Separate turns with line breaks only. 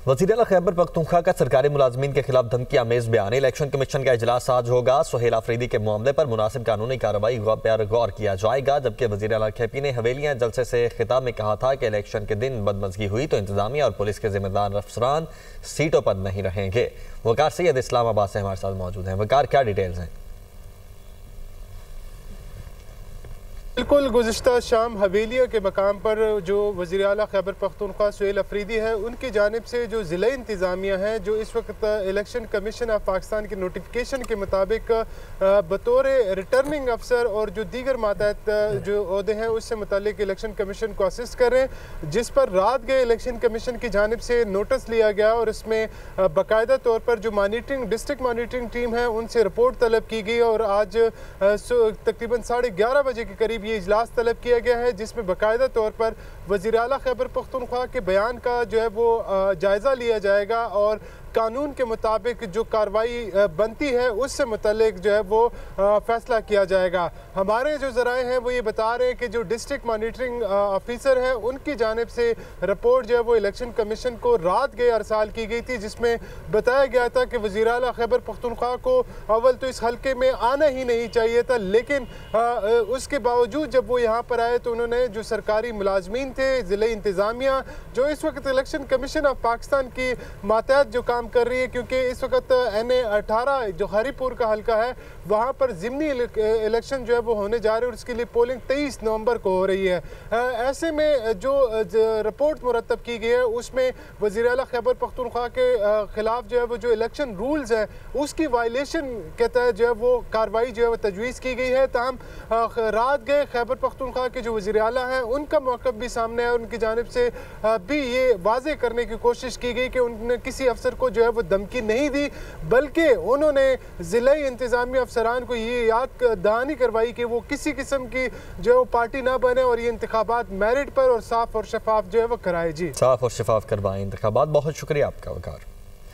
वज़ीर-ए-आला खैबर पख्तूनख्वा का सरकारी मुलाजमीन के खिलाफ धमकी आमेज बयान। इलेक्शन कमीशन का इजलास आज होगा। सुहेल आफरीदी के मामले पर मुनासिब कानूनी कार्रवाई पर गौर किया जाएगा। जबकि वज़ीर-ए-आला केपी ने हवेलियां जलसे से खिताब में कहा था कि इलेक्शन के दिन बदमज़गी हुई तो इंतजामिया और पुलिस के जिम्मेदार अफसरान सीटों पर नहीं रहेंगे। वकार सैयद इस्लामाबाद से हमारे साथ मौजूद हैं। वकार, क्या डिटेल्स हैं?
बिल्कुल, गुज़िश्ता शाम हवेलिया के मकाम पर जो वज़ीर-ए-आला खैबर पख्तूनख्वा सुहेल अफरीदी है, उनकी जानिब से जो ज़िला इंतज़ामिया है, जो इस वक्त इलेक्शन कमीशन ऑफ पाकिस्तान के नोटिफिकेशन के मुताबिक बतौर रिटर्निंग अफसर और जो दीगर मातहत जो ओहदे हैं उससे मुतालिक इलेक्शन कमीशन को असिस्ट कर रहे हैं, जिस पर रात गए इलेक्शन कमीशन की जानिब से नोटिस लिया गया और इसमें बाकायदा तौर पर जो डिस्ट्रिक्ट मॉनिटरिंग टीम है उनसे रिपोर्ट तलब की गई और आज तकरीबन 11:30 बजे के करीब ये इजलास तलब किया गया है, जिसमें बाकायदा तौर पर वज़ीर-ए-आला खैबर पख्तूनख्वा के बयान का जो है वो जायज़ा लिया जाएगा और कानून के मुताबिक जो कार्रवाई बनती है उससे मुतल्लिक जो है वो फैसला किया जाएगा। हमारे जो ज़राए हैं वो ये बता रहे हैं कि जो डिस्ट्रिक्ट मॉनिटरिंग ऑफिसर है उनकी जानिब से रिपोर्ट जो है वो इलेक्शन कमीशन को रात गए अरसाल की गई थी, जिसमें बताया गया था कि वज़ीर-ए-आला खैबर पख्तूनख्वा को अव्वल तो इस हल्के में आना ही नहीं चाहिए था, लेकिन उसके बावजूद जब वो यहाँ पर आए तो उन्होंने जो सरकारी मुलाजमीन थे, ज़िला इंतज़ामिया जो इस वक्त इलेक्शन कमीशन ऑफ पाकिस्तान की मातहत जो काम कर रही है, क्योंकि इस वक्त NA 18 जो हरीपुर का हल्का है वहाँ पर ज़िमनी इलेक्शन जो है वो होने जा रहे हैं और उसके लिए पोलिंग 23 नवंबर को हो रही है। ऐसे में जो रिपोर्ट मुरतब की गई है उसमें वज़ीर-ए-आला खैबर पख्तूनख्वा के ख़िलाफ़ जो है वो जो इलेक्शन रूल्स है उसकी वायलेशन के तहत जो है वो कार्रवाई जो है वो तजवीज़ की गई है। ताहम रात गए खैबर पख्तूनख्वा के जो वज़ीर-ए-आला हैं उनका मौक़िफ़ भी सामने है, उनकी जानिब से भी ये वाज़े करने की कोशिश की गई कि उन्होंने किसी अफसर को जो है वो धमकी नहीं दी, बल्कि उन्होंने ज़िला इंतज़ामिया अफसरान को ये याद दहानी करवाई कि वो किसी किस्म की जो है वो पार्टी ना बने और ये इंतखाबात मेरिट पर और साफ और शफाफ जो है वो कराए। जी,
साफ और शफाफ करवाएं इंतखाबात। बहुत शुक्रिया आपका वकार।